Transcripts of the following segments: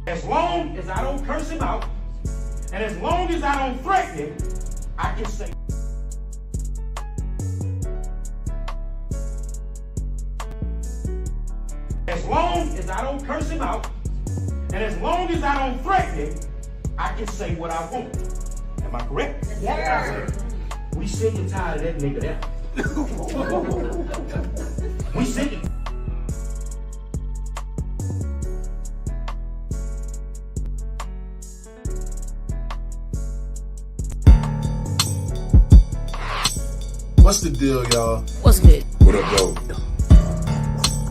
As long as I don't curse him out, and as long as I don't threaten him, I can say. As long as I don't curse him out, and as long as I don't threaten him, I can say what I want. Am I correct? Yes. We sick and tired of that nigga there. We sick and What's the deal, y'all? What's good? What up, though?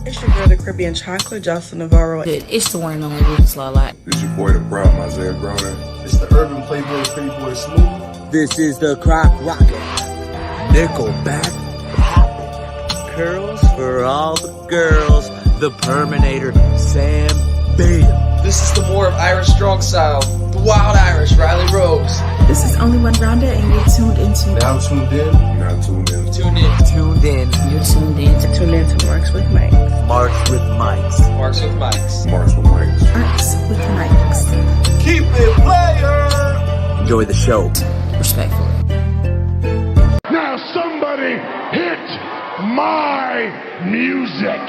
It's your girl, the Caribbean Chocolate, Jocelyn Navarro. Good. It's the one and only Rufus Lala. It's your boy, the Proud Isaiah Broner. It's the Urban Playboy, Pretty Boy Smooth. This is the Croc Rocket. Nickelback Poppin'. Curls for all the girls. The Perminator, Sam Bale. This is the more of Irish strong style. The Wild Irish, Riley Rose. This is Only One Rhonda, and you're tuned into. Now tuned in. You're not tuned in. Tune in. Tuned in. You're tuned in. Tune in to Marks with Mike. Marks with Mics. Marks with Mics. Marks with Mics. Marks with Mikes. Keep it player. Enjoy the show. Respectfully. Now somebody hit my music.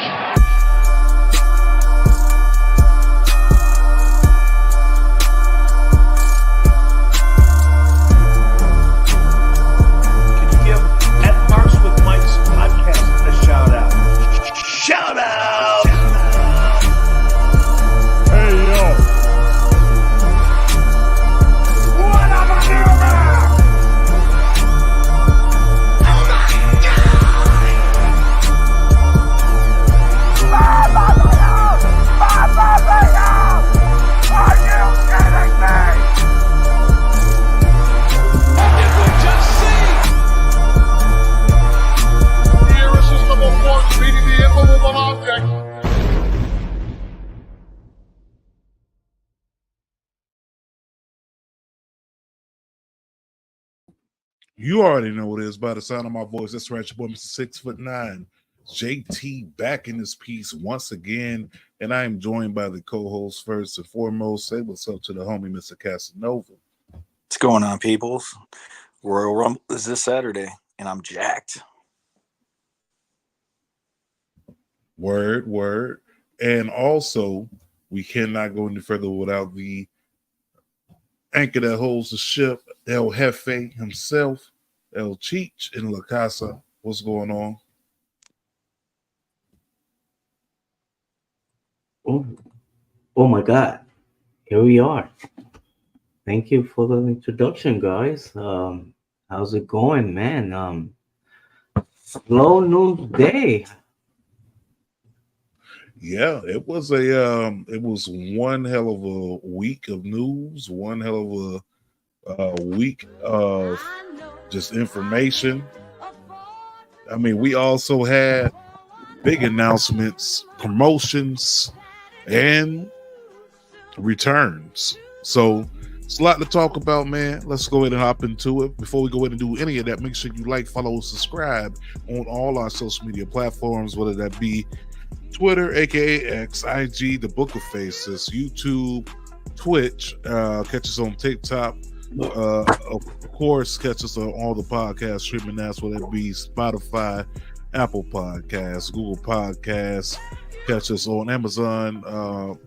Shout out! Hey, yo! What up, my nigga? Oh my God! Are you kidding me? It will just see! The irresistible force beating the immovable object. You already know what it is by the sound of my voice. That's right, your boy, Mr. 6'9", JT, back in this piece once again, and I am joined by the co-host first and foremost. Say what's up to the homie, Mr. Casanova. What's going on, peoples? Royal Rumble is this Saturday, and I'm jacked. Word. And also, we cannot go any further without the anchor that holds the ship, El Jefe himself, El Cheech in La Casa. What's going on? Oh my God. Here we are. Thank you for the introduction, guys. How's it going, man? Slow news day. Yeah, it was one hell of a week of news, one hell of a week of just information. I mean, we also had big announcements, promotions, and returns. So it's a lot to talk about, man. Let's go ahead and hop into it. Before we go ahead and do any of that, make sure you like, follow, subscribe on all our social media platforms, whether that be Twitter, aka X, IG, the Book of Faces, YouTube, Twitch, catch us on TikTok, of course, catch us on all the podcast streaming apps, whether it be Spotify, Apple Podcasts, Google Podcasts, catch us on Amazon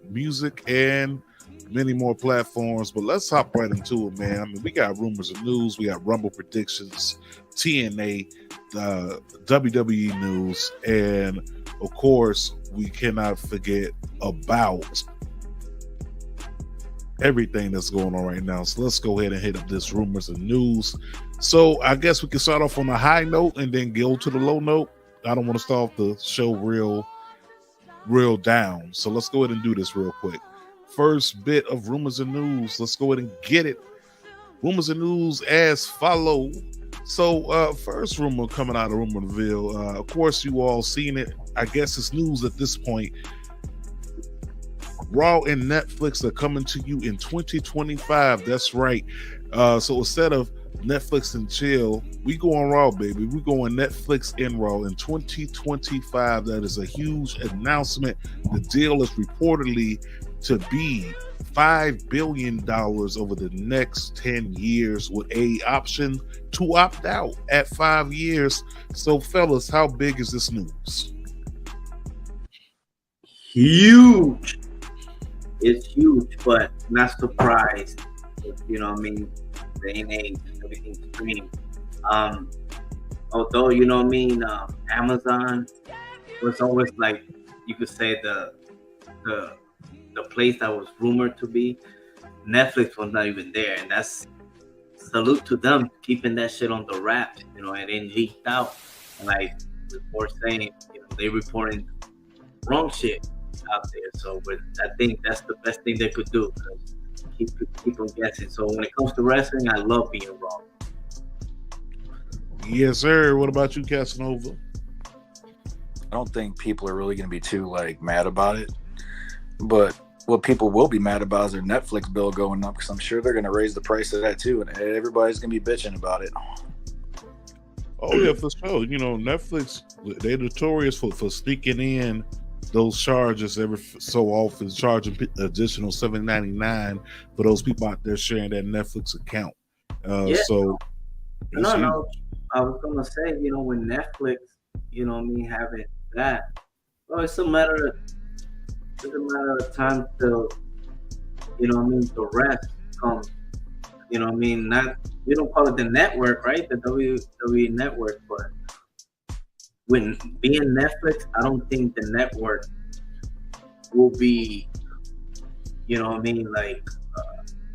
Music, and many more platforms. But let's hop right into it, man. I mean, we got rumors and news, we got Rumble predictions, TNA, WWE news, and of course, we cannot forget about everything that's going on right now. So let's go ahead and hit up this rumors and news. So I guess we can start off on a high note and then go to the low note. I don't want to start off the show real down. So let's go ahead and do this real quick. First bit of rumors and news. Let's go ahead and get it. Rumors and news as follow. So first rumor coming out of Rumorville. Of course, you all seen it. I guess it's news at this point. Raw and Netflix are coming to you in 2025. That's right. So instead of Netflix and chill, we go on Raw, baby. We go on Netflix and Raw in 2025. That is a huge announcement. The deal is reportedly to be $5 billion over the next 10 years with a option to opt out at 5 years. So, fellas, how big is this news? Huge. It's huge, but not surprised. You know what I mean? Day and age, everything's streamed. Although, you know what I mean, Amazon was always like, you could say the place that was rumored to be. Netflix was not even there, and that's salute to them keeping that shit on the wrap. You know, it ain't leaked out. And like reports saying, you know, they reporting wrong shit out there. So, but I think that's the best thing they could do. Keep them guessing. So when it comes to wrestling, I love being wrong. Yes, sir. What about you, Casanova? I don't think people are really going to be too like mad about it, but what people will be mad about is their Netflix bill going up, because I'm sure they're going to raise the price of that too, and everybody's going to be bitching about it. Oh yeah, for sure. You know, Netflix, they're notorious for sneaking in those charges every so often, charging additional $7.99 for those people out there sharing that Netflix account. So no, I was gonna say, you know, when Netflix, you know, me having that, well, it's a matter of time till, you know, the rest comes. You know, not, we don't call it the network, right? The WWE network, but when being Netflix, I don't think the network will be, you know, like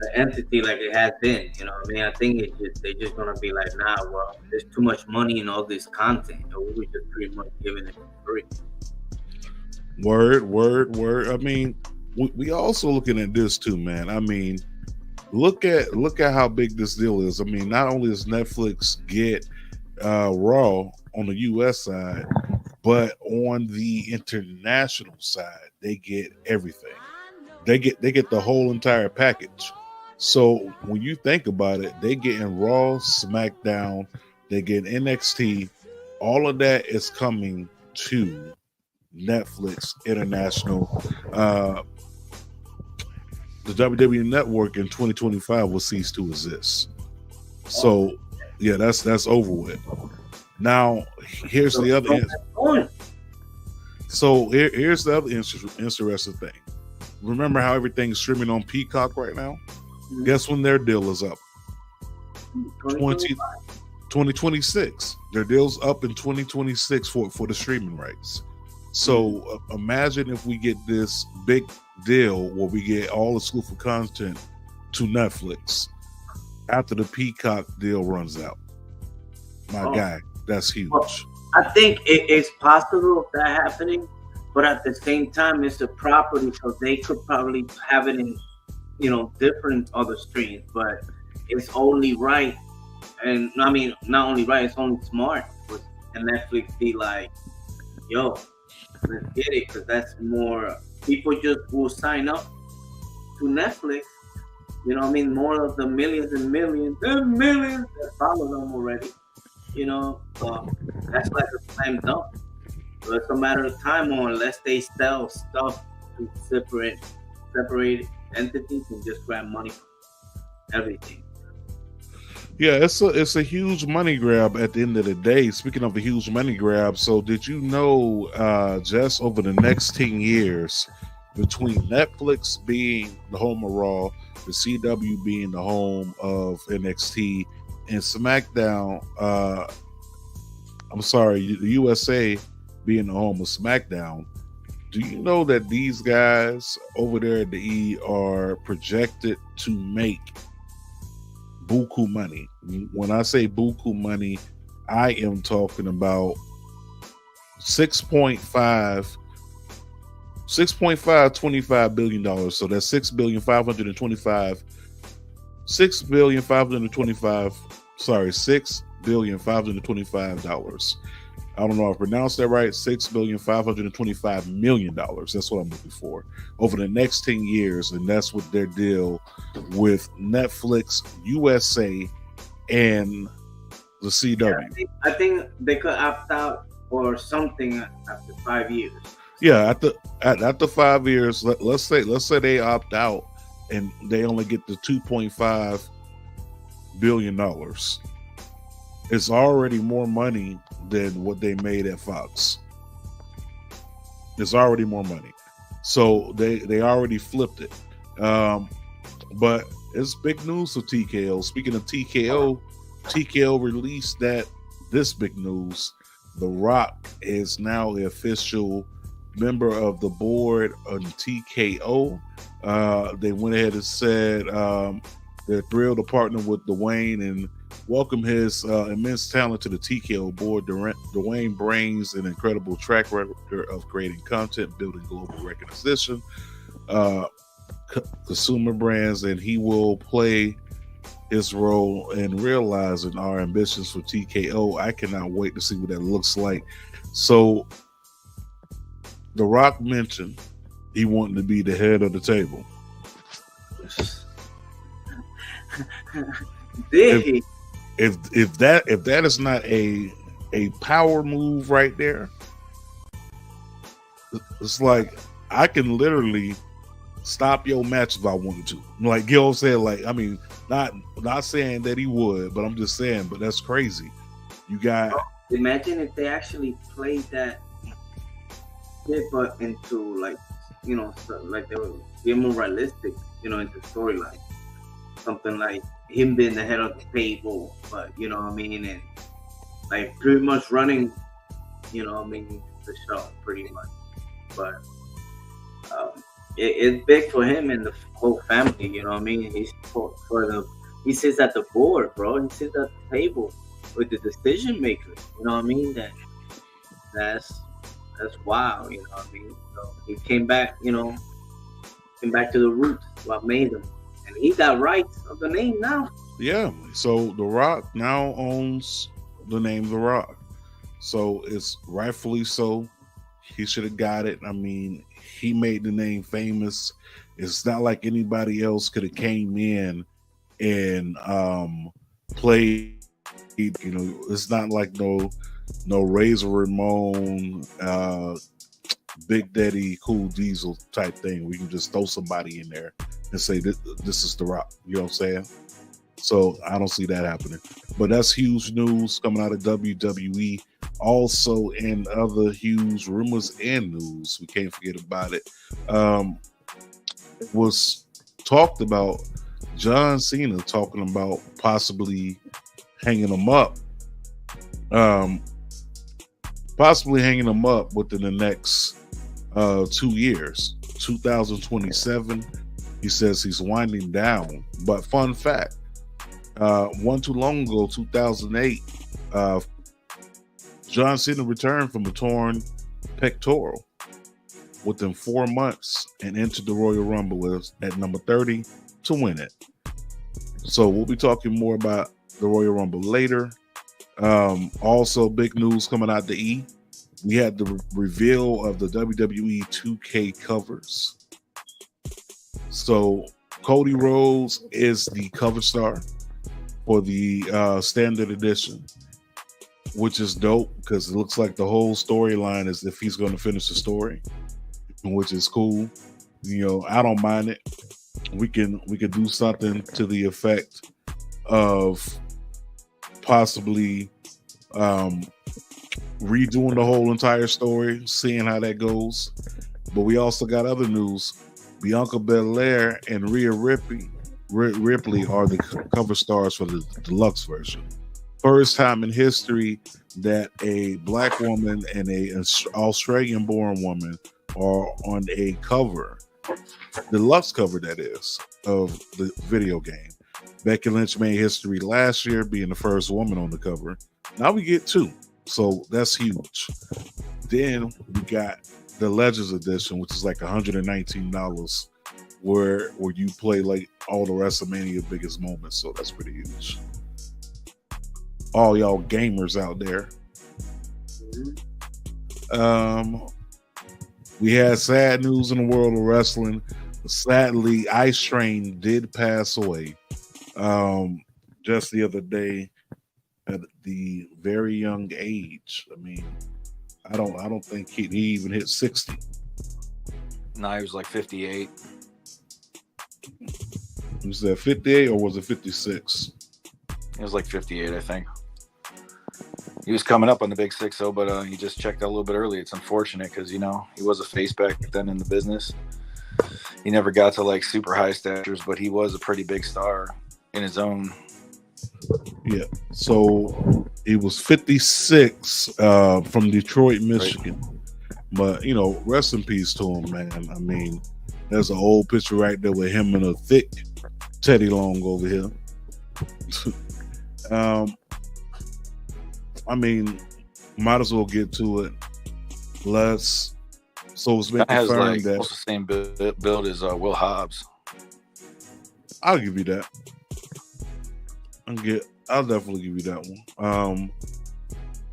the entity like it has been. You know, I think they're just gonna be like, nah, well, there's too much money in all this content, and we were just pretty much giving it for free. Word. We also looking at this too, man. Look at how big this deal is. Not only does Netflix get Raw on the U.S. side, but on the international side, they get everything. They get the whole entire package. So when you think about it, they get in Raw, SmackDown, they get NXT. All of that is coming to Netflix International. The WWE Network in 2025 will cease to exist. So yeah, that's over with. Now here's the other. So here's the other interesting thing. Remember how everything's streaming on Peacock right now? Mm-hmm. Guess when their deal is up? 2026. Their deal's up in 2026 for the streaming rights. So imagine if we get this big deal where we get all exclusive content to Netflix after the Peacock deal runs out. My guy, that's huge. Well, I think it's possible of that happening, but at the same time, it's a property, so they could probably have it in, you know, different other streams. But it's only right, and not only right, it's only smart. And Netflix be like, yo, let's get it, because that's more people just will sign up to Netflix. You know, more of the millions and millions that follow them already. You know, that's like a slam dunk. So it's a matter of time, or unless they sell stuff to separate entities and just grab money from everything. Yeah, it's a huge money grab at the end of the day. Speaking of a huge money grab, so did you know just over the next 10 years, between Netflix being the home of Raw, the CW being the home of NXT, and SmackDown, the USA being the home of SmackDown, do you know that these guys over there at the E are projected to make buku money? When I say buku money, I am talking about $6.5 $25 billion. So that's $6,525 $6,525. I don't know if I pronounced that right. $6,525 million. That's what I'm looking for over the next 10 years, and that's what their deal with Netflix USA and the CW. Yeah, I think they could opt out or something after 5 years. Yeah, after 5 years, let's say they opt out and they only get the $2.5 billion. It's already more money than what they made at Fox. It's already more money, so they already flipped it. But it's big news for TKO. Speaking of TKO released this big news. The Rock is now the official member of the board on TKO. They went ahead and said they're thrilled to partner with Dwayne and welcome his immense talent to the TKO board. Dwayne brings an incredible track record of creating content, building global recognition, consumer brands, and he will play his role in realizing our ambitions for TKO. I cannot wait to see what that looks like. So, The Rock mentioned he wanted to be the head of the table. If that is not a power move right there, it's like I can literally stop your match if I wanted to. Like, you know what I'm saying? Like, I mean, not saying that he would, but I'm just saying, but that's crazy. You got imagine if they actually played that but into, like, you know, like they were being more realistic, you know, into storyline. Something like him being the head of the table, but you know what I mean, and like pretty much running, you know what I mean, the show pretty much. But it's big for him and the whole family, you know what I mean. He's he sits at the board, bro. He sits at the table with the decision makers, you know what I mean. That's wild, you know what I mean. So he came back to the roots, what made him. And he got rights of the name now. Yeah, so The Rock now owns the name The Rock. So it's rightfully so. He should have got it. I mean, he made the name famous. It's not like anybody else could have came in and played. You know, it's not like no Razor Ramon, Big Daddy, Cool Diesel type thing. We can just throw somebody in there and say this is The Rock. You know what I'm saying? So I don't see that happening. But that's huge news coming out of WWE. Also, in other huge rumors and news, we can't forget about it. Was talked about John Cena talking about possibly hanging him up. Possibly hanging him up within the next 2 years, 2027. He says he's winding down. But fun fact, one too long ago, 2008, John Cena returned from a torn pectoral within 4 months and entered the Royal Rumble at number 30 to win it. So we'll be talking more about the Royal Rumble later. Also, big news coming out the E. We had the reveal of the WWE 2K covers. So Cody Rhodes is the cover star for the standard edition, which is dope because it looks like the whole storyline is if he's going to finish the story, which is cool. You know, I don't mind it. We can do something to the effect of possibly redoing the whole entire story, seeing how that goes. But we also got other news. Bianca Belair and Rhea Ripley are the cover stars for the deluxe version. First time in history that a black woman and an Australian-born woman are on a cover, deluxe cover that is, of the video game. Becky Lynch made history last year being the first woman on the cover. Now we get two, so that's huge. Then we got the Legends Edition, which is like $119, where you play like all the WrestleMania biggest moments. So that's pretty huge. All y'all gamers out there. We had sad news in the world of wrestling. Sadly, Ice Train did pass away just the other day at the very young age. I mean, I don't think he even hit 60. No, he was like 58. Was that 58 or was it 56? It was like 58, I think. He was coming up on the big 6-0, but he just checked out a little bit early. It's unfortunate because, he was a face back then in the business. He never got to like super high statures, but he was a pretty big star in his own. Yeah. So he was 56 from Detroit, Michigan. Right. But, rest in peace to him, man. I mean, there's an old picture right there with him and a thick Teddy Long over here. I mean, might as well get to it. So it's been confirmed that almost the same build as Will Hobbs. I'll give you that. I'll definitely give you that one.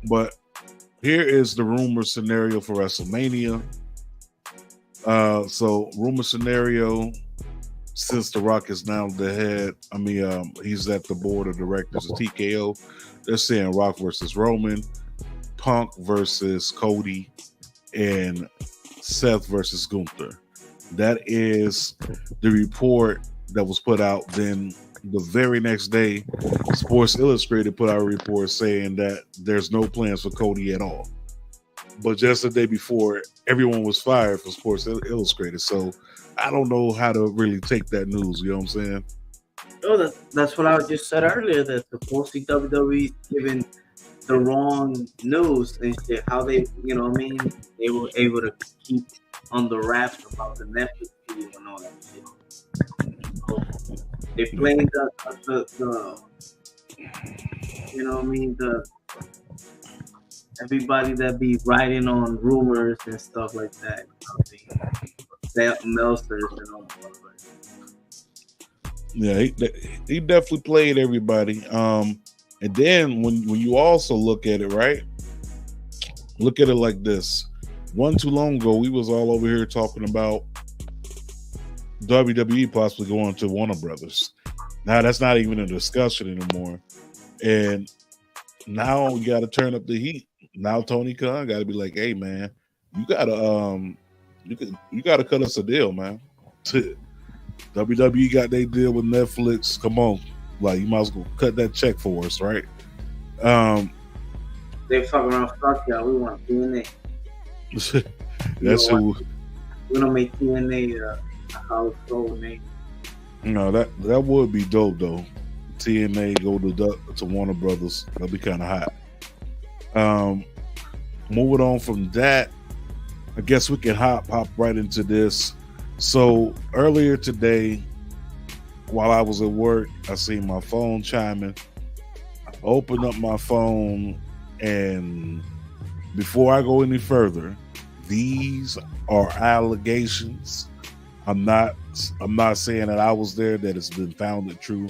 But here is the rumor scenario for WrestleMania. So rumor scenario, since The Rock is now the head, he's at the board of directors of TKO. They're saying Rock versus Roman, Punk versus Cody, and Seth versus Gunther. That is the report that was put out. Then the very next day, Sports Illustrated put out a report saying that there's no plans for Cody at all. But just the day before, everyone was fired from Sports Illustrated. So I don't know how to really take that news. You know what I'm saying? Oh, that's what I just said earlier. That supposedly WWE giving the wrong news and shit. How they, they were able to keep on the wraps about the Netflix video and all that shit. So they playing the everybody that be writing on rumors and stuff like that. Meltzers and all that. Yeah, he definitely played everybody. And then when you also look at it, right? Look at it like this. Too long ago, we was all over here talking about WWE possibly going to Warner Brothers. Now that's not even a discussion anymore. And now you got to turn up the heat. Now Tony Khan got to be like, hey man, you gotta cut us a deal, man. WWE got their deal with Netflix. Come on, like you might as well cut that check for us, right? They fucking around. Fuck y'all. We want TNA. That's who. We're gonna make TNA a household name. That would be dope though. TNA go to Warner Brothers. That'd be kind of hot. Moving on from that, I guess we can hop right into this. So earlier today, while I was at work, I seen my phone chiming. I opened up my phone, and before I go any further, these are allegations. I'm not saying that I was there, that it's been founded true,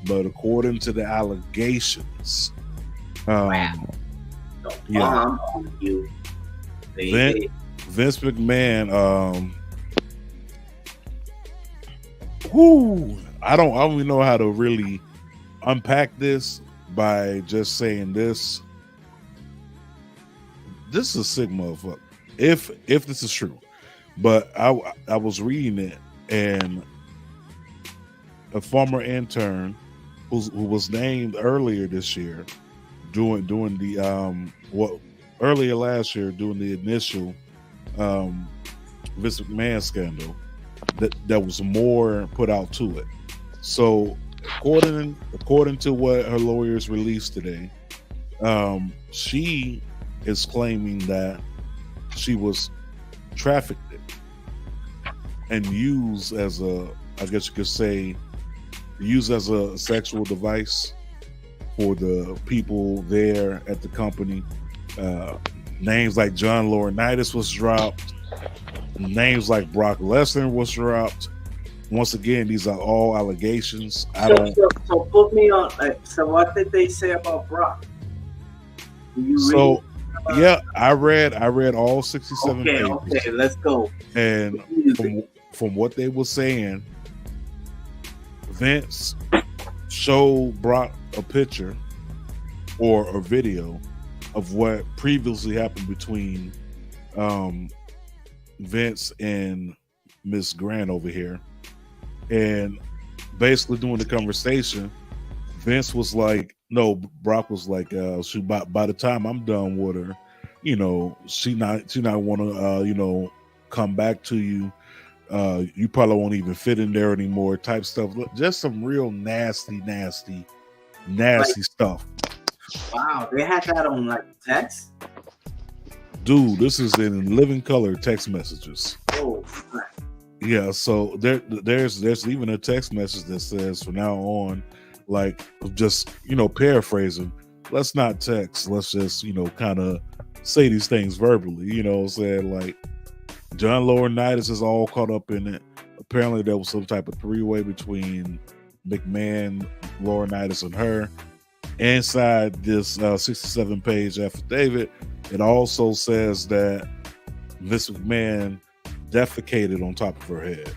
but according to the allegations, Vince McMahon, I don't even know how to really unpack this by just saying this. This is a sick motherfucker. If this is true, but I was reading it, and a former intern who was named earlier this year, doing the earlier last year, doing the initial Vince McMahon scandal, that was more put out to it. So according to what her lawyers released today, she is claiming that she was trafficked and used as a sexual device for the people there at the company. Names like John Laurinaitis was dropped. Names like Brock Lesnar was dropped. Once again, these are all allegations. So put me on. So what did they say about Brock? I read all 67 pages. Okay, let's go. And from what they were saying, Vince showed Brock a picture or a video of what previously happened between Vince and Miss Grant over here. And basically during the conversation, Vince was like, no, Brock was like, shoot, by the time I'm done with her, you know, she not want to, you know, come back to you. You probably won't even fit in there anymore. Type stuff. Just some real nasty stuff. Wow, they had that on like text. Dude, this is in living color text messages. Oh, yeah. So there's even a text message that says from now on, like, just, you know, paraphrasing, let's not text, let's just, you know, kind of say these things verbally, you know, saying like John Laurinaitis is all caught up in it. Apparently there was some type of three-way between McMahon, Laurinaitis, and her. Inside this 67-page affidavit, it also says that Miss McMahon defecated on top of her head.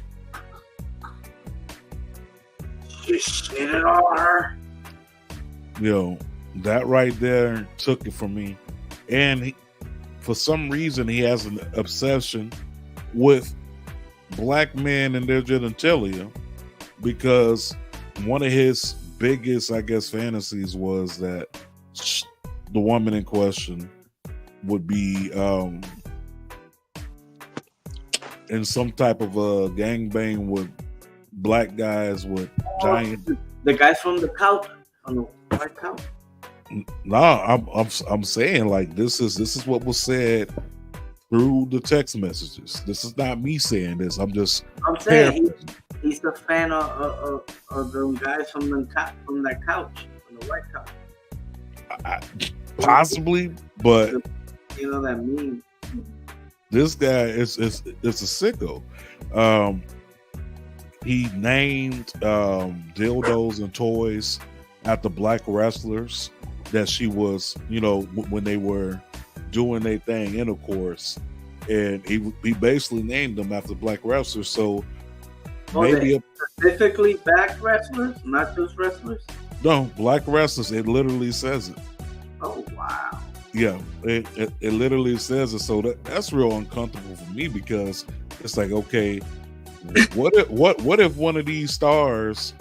You shitted on her. Yo, that right there took it from me. And for some reason, he has an obsession with black men and their genitalia, because one of his biggest, I guess, fantasies was that the woman in question would be in some type of a gangbang with black guys with giant. The guys from the couch, on the white couch. Nah, I'm saying, like, this is what was said through the text messages. This is not me saying this. I'm saying he's a fan of the guys from that couch, from the white couch. Possibly, but you know that meme. This guy is a sicko. He named dildos and toys after black wrestlers that she was, you know, when they were doing their thing, intercourse, and he basically named them after black wrestlers. So maybe specifically black wrestlers, not just wrestlers. No, black wrestlers. It literally says it. Oh wow. Yeah, it literally says it. So that's real uncomfortable for me, because it's like, okay, what if one of these stars,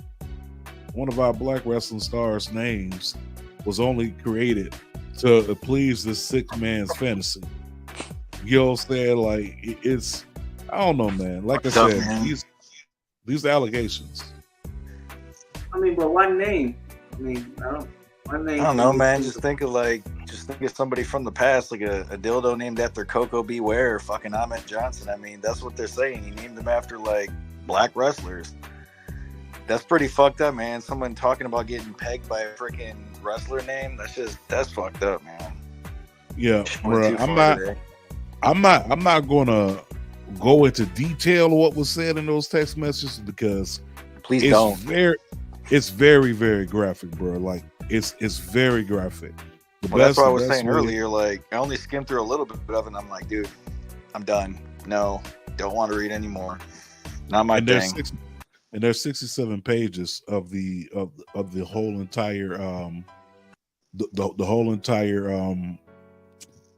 one of our black wrestling stars' names was only created to please this sick man's fantasy? You know what I'm saying? Like, it's, I don't know, man. Like I said, these allegations. I mean, but what name? I mean, I don't know, man. Just think of somebody from the past, like a dildo named after Coco Beware or fucking Ahmed Johnson. I mean, that's what they're saying. He named them after like black wrestlers. That's pretty fucked up, man. Someone talking about getting pegged by a freaking wrestler name. That's fucked up, man. Yeah, bro. I'm not gonna go into detail of what was said in those text messages, because it's very, very graphic, bro. Like, it's very graphic. That's what I was saying earlier. Like, I only skimmed through a little bit of it, and I'm like, dude, I'm done. No, don't want to read anymore. Not my thing. And there's 67 pages of the whole entire the whole entire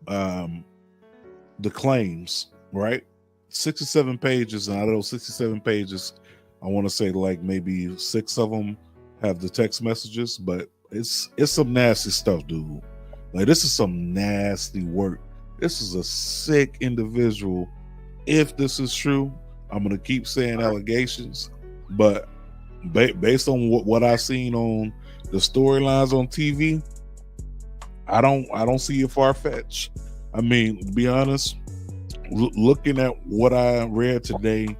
the claims, right? 67 pages, and out of those 67 pages, I want to say like maybe 6 of them have the text messages, but it's some nasty stuff, dude. Like, this is some nasty work. This is a sick individual. If this is true, I'm gonna keep saying allegations, but based on what I've seen on the storylines on TV, I don't see it far-fetched. I mean, to be honest, looking at what I read today,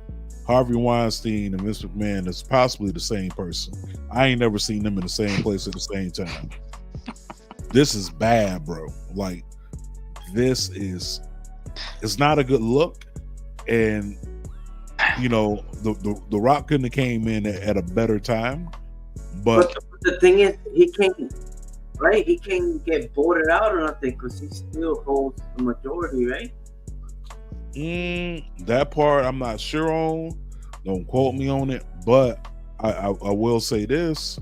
Harvey Weinstein and Mr. McMahon is possibly the same person. I ain't never seen them in the same place at the same time. This is bad, bro. Like, it's not a good look. And, you know, the Rock couldn't have came in at a better time. But the thing is, he can't get voted out or nothing, because he still holds the majority, right? That part I'm not sure on. Don't quote me on it, but I will say this: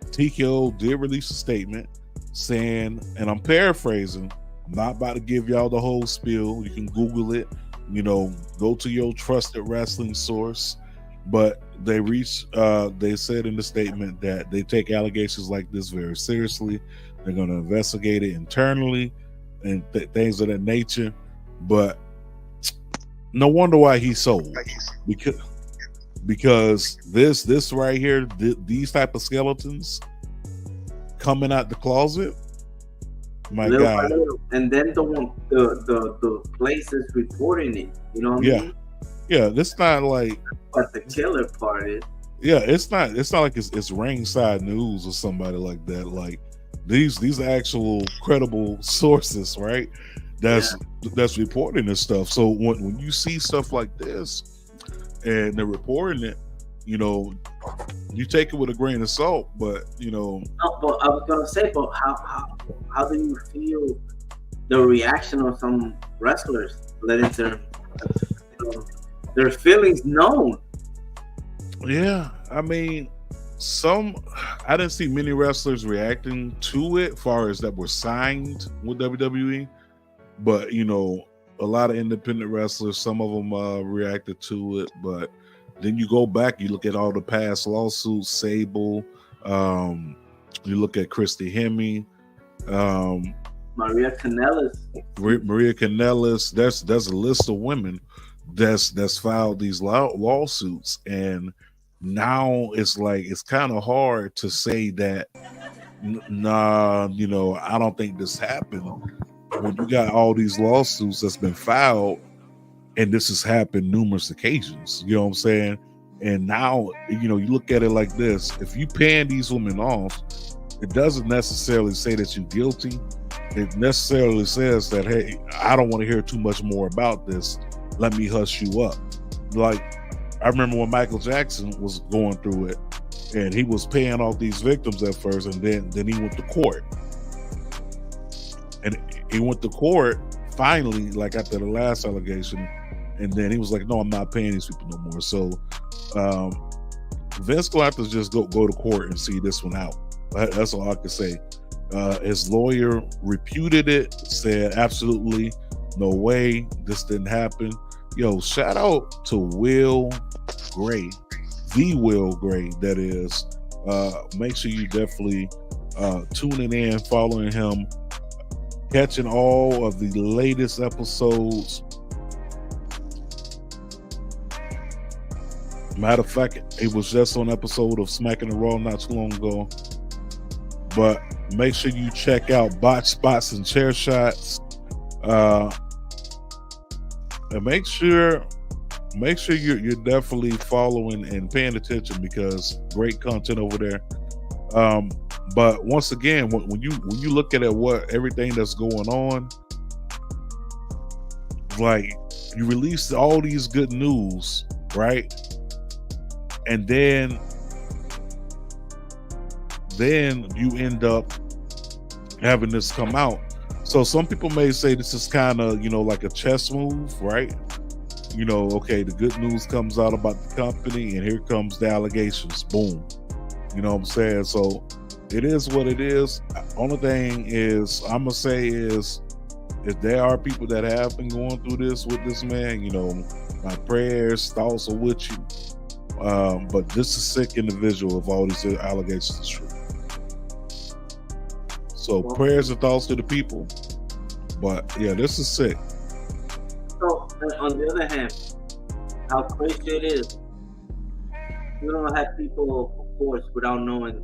TKO did release a statement saying, and I'm paraphrasing, I'm not about to give y'all the whole spiel. You can Google it, you know, go to your trusted wrestling source. But they said in the statement that they take allegations like this very seriously. They're going to investigate it internally and things of that nature. But no wonder why he's sold, because this right here, these type of skeletons coming out the closet, my little by God. little. And then the places reporting it, you know what I mean? Yeah, it's not like, But the killer part is, yeah, it's not like it's ringside news or somebody like that. Like these are actual credible sources, right? That's reporting this stuff. So when you see stuff like this and they're reporting it, you know, you take it with a grain of salt. But you know, no, but I was gonna say, but how do you feel the reaction of some wrestlers letting their feelings known? Yeah, I mean, I didn't see many wrestlers reacting to it, far as that were signed with WWE. But you know, a lot of independent wrestlers, some of them reacted to it. But then you go back, you look at all the past lawsuits, Sable, you look at Christy Hemme, Maria Kanellis. There's a list of women that's filed these lawsuits, and now it's like it's kind of hard to say that nah, you know, I don't think this happened, when you got all these lawsuits that's been filed, and this has happened numerous occasions. You know what I'm saying? And now, you know, you look at it like this: if you pan these women off, it doesn't necessarily say that you're guilty. It necessarily says that, hey, I don't want to hear too much more about this. Let me hush you up. Like, I remember when Michael Jackson was going through it, and he was paying off these victims at first, and then he went to court. And he went to court finally, like after the last allegation, and then he was like, no, I'm not paying these people no more. So Vince will have to just go to court and see this one out. That's all I can say. His lawyer reputed it, said absolutely no way, this didn't happen. Yo, shout out to Will Gray, the Will Gray, that is. Make sure you definitely tuning in, following him, catching all of the latest episodes. Matter of fact, it was just on an episode of Smacking the Raw not too long ago. But make sure you check out Botch Spots and Chair Shots. And make sure you're definitely following and paying attention, because great content over there. But once again, when you look at everything that's going on, like, you release all these good news, right? And then you end up having this come out. So some people may say this is kind of, you know, like a chess move, right? You know, okay, the good news comes out about the company, and here comes the allegations. Boom. You know what I'm saying? So it is what it is. Only thing is I'm gonna say is, if there are people that have been going through this with this man, you know, my prayers, thoughts are with you. But this is a sick individual if all these allegations are true. So prayers and thoughts to the people. But yeah, this is sick. So on the other hand, how crazy it is, you don't have people, of course, without knowing,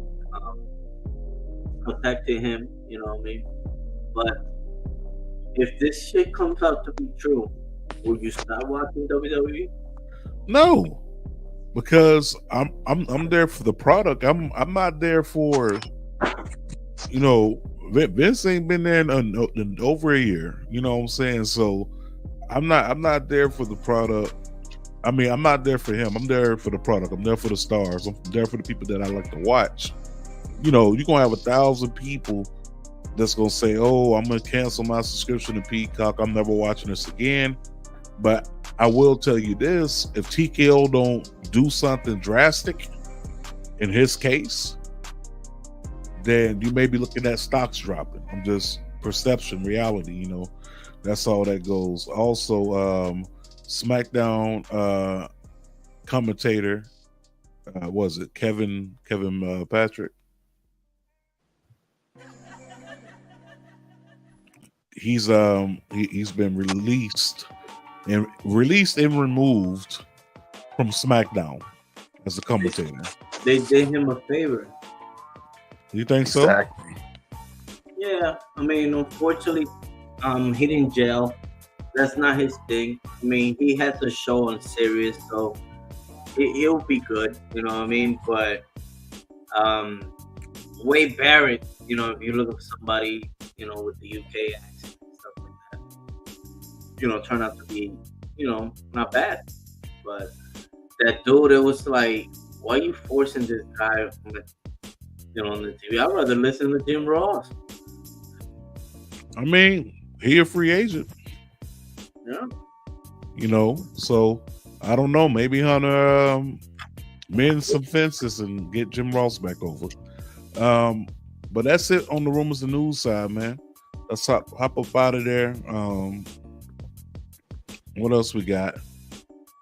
protecting him, you know what I mean? But if this shit comes out to be true, will you stop watching WWE? No, because I'm there for the product. I'm not there for, you know, Vince ain't been there in over a year. You know what I'm saying? So I'm not there for the product. I mean, I'm not there for him. I'm there for the product. I'm there for the stars. I'm there for the people that I like to watch. You know, you're gonna have 1,000 people that's gonna say, "Oh, I'm gonna cancel my subscription to Peacock. I'm never watching this again." But I will tell you this: if TKO don't do something drastic in his case, then you may be looking at stocks dropping. I'm just perception, reality. You know, that's all that goes. Also, SmackDown commentator Was it Kevin Patrick? He's he's been released and removed from SmackDown as a commentator. They did him a favor. You think Exactly. Yeah, I mean, unfortunately, he didn't jail. That's not his thing. I mean, he has a show on Sirius, so he'll be good. You know what I mean? But Wade Barrett, you know, if you look at somebody, you know, with the UK accent and stuff like that, you know, turned out to be, you know, not bad. But that dude, it was like, why are you forcing this guy on the, you know, on the TV? I'd rather listen to Jim Ross. I mean, he a free agent. Yeah. You know, so I don't know. Maybe Hunter mend some fences and get Jim Ross back over. But that's it on the rumors and news side, man. Let's hop up out of there. What else we got?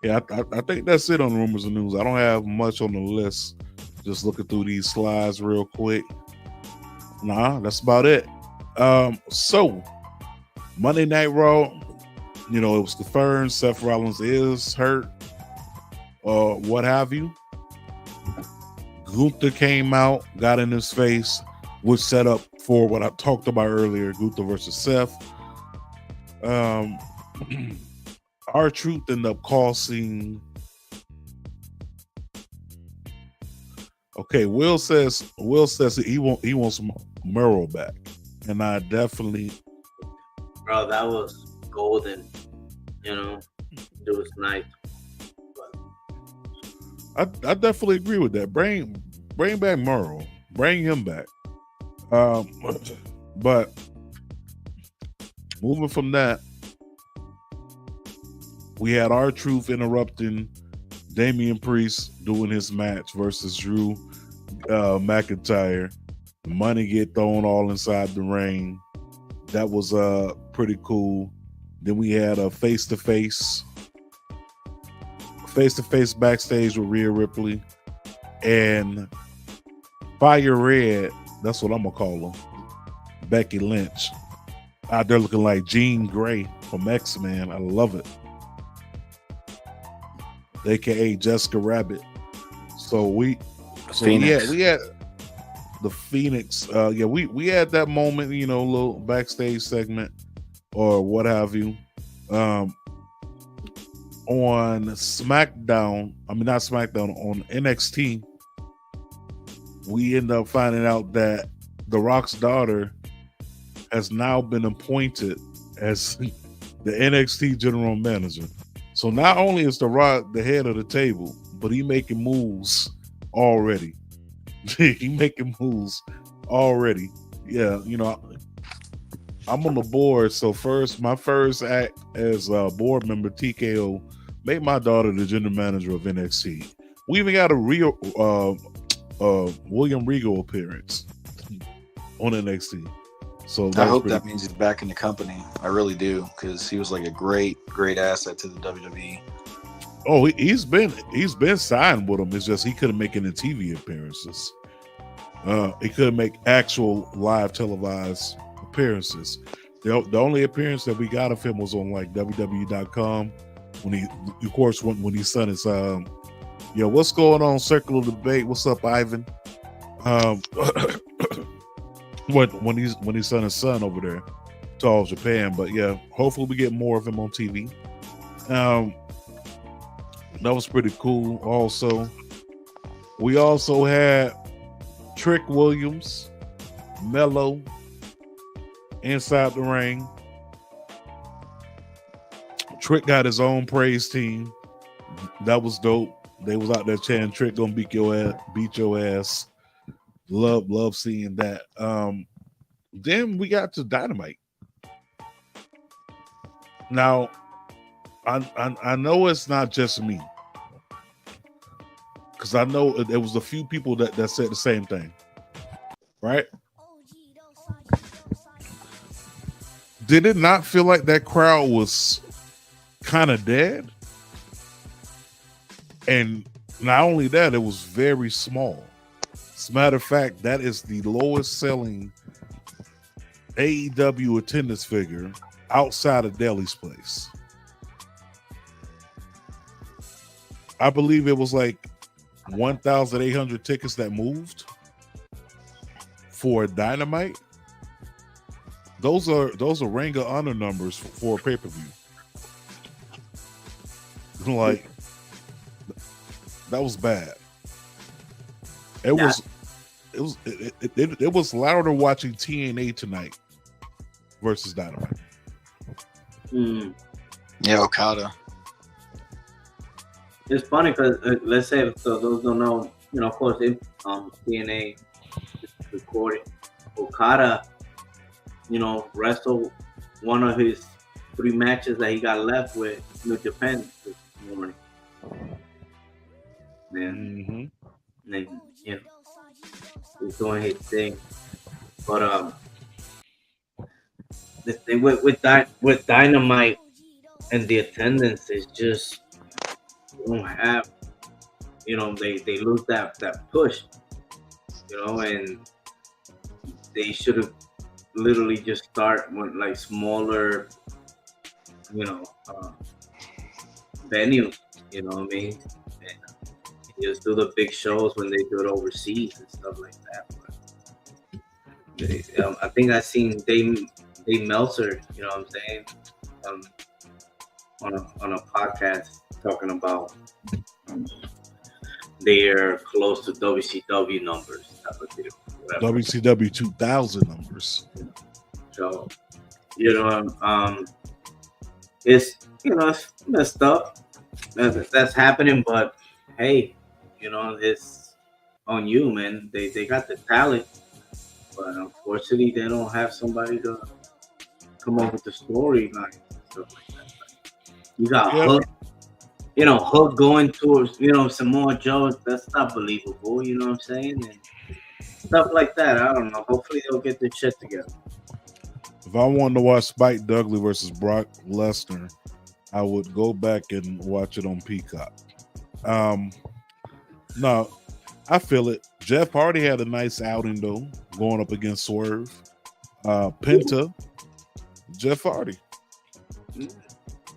Yeah, I think that's it on the rumors and news. I don't have much on the list. Just looking through these slides real quick. Nah, that's about it. So Monday Night Raw, you know, it was confirmed Seth Rollins is hurt, or what have you. Gunther came out, got in his face, which set up for what I talked about earlier, Gunther versus Seth. R-Truth ended up costing. Okay, Will says he wants Merle back, and I definitely. Bro, that was golden. You know, it was nice. I definitely agree with that. Bring back Merle. Bring him back. But moving from that, we had R-Truth interrupting Damian Priest doing his match versus Drew McIntyre. Money get thrown all inside the ring. That was pretty cool. Then we had a face-to-face backstage with Rhea Ripley and Fire Red. That's what I'm gonna call her. Becky Lynch out there looking like Jean Grey from X-Men. I love it. AKA Jessica Rabbit. So we had the Phoenix. We had that moment, you know, little backstage segment or what have you. On SmackDown, not SmackDown, on NXT, we end up finding out that The Rock's daughter has now been appointed as the NXT general manager. So not only is The Rock the head of the table, but he making moves already. He making moves already. Yeah, you know, I'm on the board. So my first act as a board member, TKO, made my daughter the general manager of NXT. We even got a real William Regal appearance on NXT. So I hope that means he's back in the company. I really do, because he was like a great asset to the WWE. Oh, he's been signed with him. It's just he couldn't make any TV appearances. He couldn't make actual live televised appearances. The only appearance that we got of him was on like WWE.com when his son is what's going on, Circle of Debate? What's up, Ivan? When he's son his son over there to all Japan. But yeah, hopefully we get more of him on TV. That was pretty cool. Also, we also had Trick Williams, Mello inside the ring. Trick got his own praise team. That was dope. They was out there chanting, "Trick gonna beat your ass." Love seeing that. Then we got to Dynamite. Now, I know it's not just me, because I know there was a few people that said the same thing, right? Did it not feel like that crowd was kind of dead? And Not only that, it was very small. As a matter of fact, that is the lowest selling AEW attendance figure outside of Daily's place. I believe it was like 1,800 tickets that moved for Dynamite. Those are Ring of Honor numbers for a pay-per-view. Like, that was bad. It was louder watching TNA tonight versus Dynamite. Yeah, Okada. It's funny because let's say, so those don't know, of course, TNA recorded. Okada, wrestled one of his 3 matches that he got left with New Japan this morning. And he's doing his thing. But the thing with Dynamite and the attendance is just, you don't have, they lose that push, and they should have literally just start with like smaller, venues, you know what I mean? And just do the big shows when they do it overseas and stuff like that. But I think I seen Dave Meltzer, you know what I'm saying, on a podcast talking about they're close to WCW numbers type of deal. WCW 2000 numbers. So, it's it's messed up that's happening, but hey, it's on you, man. They got the talent, but unfortunately they don't have somebody to come up with the storyline and stuff like that. You got Hook, Hook going towards Samoa Joe. That's not believable. You know what I'm saying? And stuff like that. I don't know. Hopefully they'll get their shit together. If I wanted to watch Spike Dudley versus Brock Lesnar, I would go back and watch it on Peacock. No, I feel it. Jeff Hardy had a nice outing though, going up against Swerve. Penta, Jeff Hardy.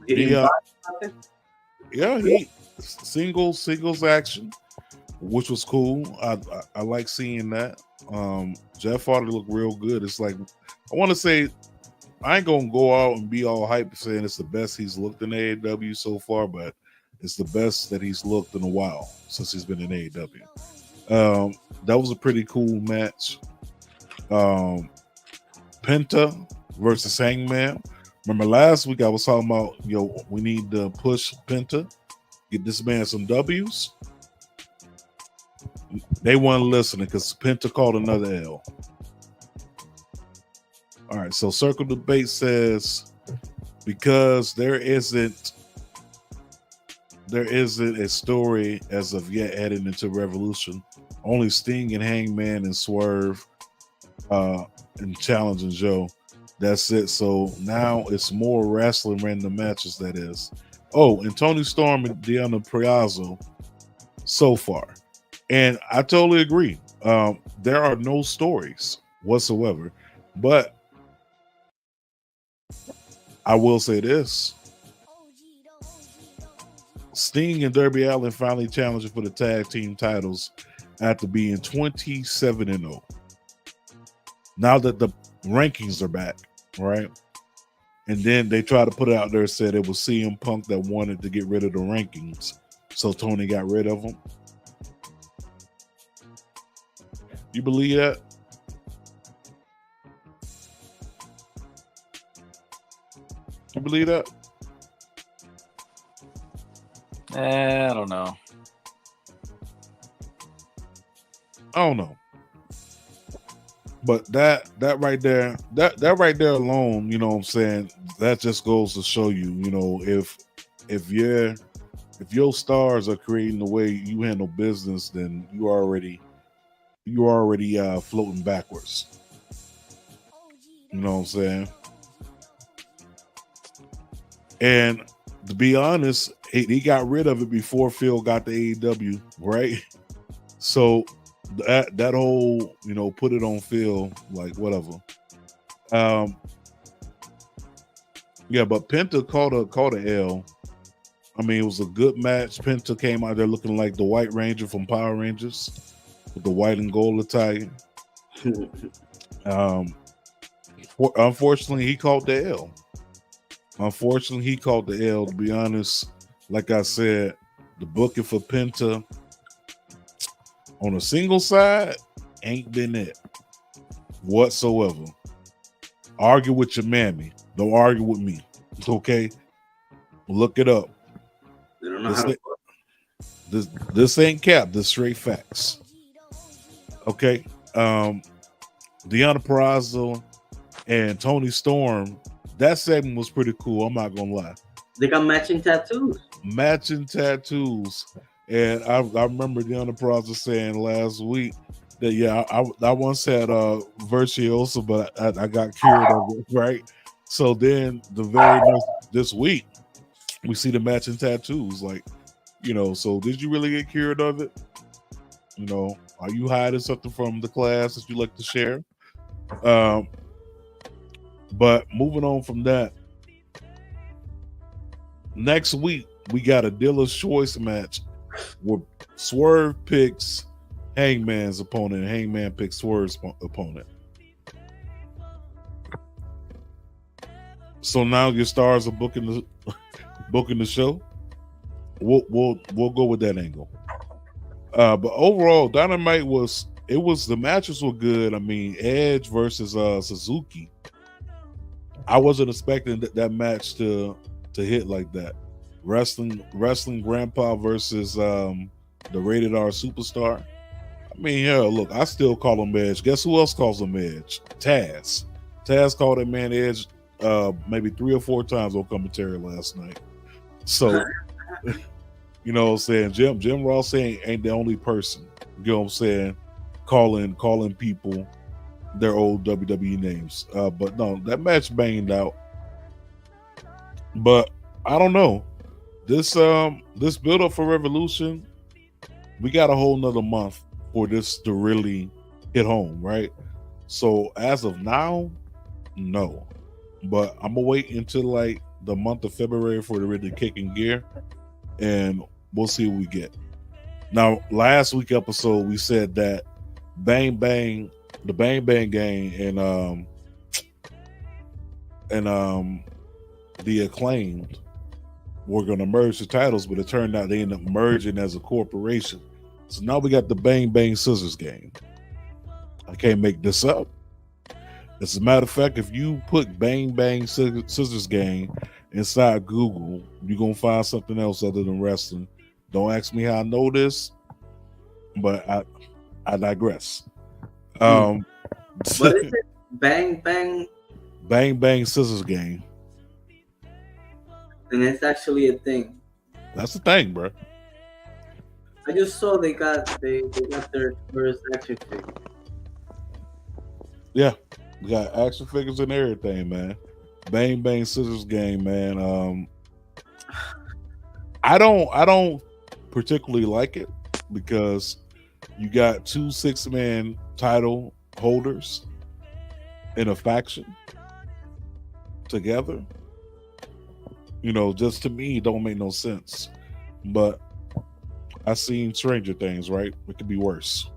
He singles action, which was cool. I like seeing that. Jeff Hardy looked real good. It's like, I want to say, I ain't gonna go out and be all hype saying it's the best he's looked in AEW so far, but it's the best that he's looked in a while since he's been in AEW. That was a pretty cool match. Penta versus Hangman. Remember last week I was talking about, we need to push Penta, get this man some W's. They weren't listening because Penta called another L. All right, so Circle Debate says because there isn't a story as of yet heading into Revolution. Only Sting and Hangman and Swerve and challenging Joe. That's it. So now it's more wrestling random matches, that is. Oh, and Tony Storm and Deonna Purrazzo so far. And I totally agree. There are no stories whatsoever. But I will say this. Sting and Darby Allin finally challenging for the tag team titles after being 27-0. Now that the rankings are back, right? And then they tried to put it out there, said it was CM Punk that wanted to get rid of the rankings. So Tony got rid of them. You believe that? You believe that? I don't know. I don't know. But that right there, that right there alone, you know what I'm saying, that just goes to show you, if your stars are creating the way you handle business, then you already floating backwards. You know what I'm saying? And to be honest, he got rid of it before Phil got to AEW, right? So that whole, put it on Phil, like whatever. Yeah, but Penta caught a L. I mean, it was a good match. Penta came out there looking like the White Ranger from Power Rangers with the white and gold attire. Unfortunately, he caught the L. To be honest, like I said, the booking for Penta on a single side ain't been it whatsoever. Argue with your mammy. Don't argue with me. Okay? Look it up. They don't know how to This ain't cap. This straight facts. Okay? Deanna Purrazzo and Tony Storm, that segment was pretty cool. I'm not gonna lie. They got matching tattoos. And I remember Deanna Purrazzo saying last week that I once had Virtuoso, but I got cured of it, right? So then the very next this week we see the matching tattoos, like, so did you really get cured of it? Are you hiding something from the class that you like to share? But moving on from that, next week we got a dealer's choice match where Swerve picks Hangman's opponent and Hangman picks Swerve's opponent. So now your stars are booking the show. We'll go with that angle. But overall, Dynamite the matches were good. I mean, Edge versus Suzuki. I wasn't expecting that match to hit like that. Wrestling Grandpa versus the Rated R Superstar. I mean, yeah, look, I still call him Edge. Guess who else calls him Edge? Taz. Taz called that man Edge maybe 3 or 4 times on commentary last night. So, you know what I'm saying? Jim Ross ain't the only person, you know what I'm saying, calling people their old WWE names. But no, that match banged out. But I don't know. This build up for Revolution, we got a whole nother month for this to really hit home, right? So as of now, no. But I'm gonna wait until like the month of February for the really kick in gear, and we'll see what we get. Now, last week episode we said that the Bang Bang Gang and the Acclaimed were gonna merge the titles, but it turned out they ended up merging as a corporation. So now we got the Bang Bang Scissors Gang. I can't make this up. As a matter of fact, if you put Bang Bang Scissors Gang inside Google, you're going to find something else other than wrestling. Don't ask me how I know this, but I digress. What is it? Bang Bang? Bang Bang Scissors Gang. And it's actually a thing. That's the thing, bro. I just saw they got their first action figure. Yeah, we got action figures and everything, man. Bang Bang Scissors Gang, man. I don't particularly like it because you got 2 6-man title holders in a faction together. You know, just to me, it don't make no sense. But I seen Stranger Things, right? It could be worse.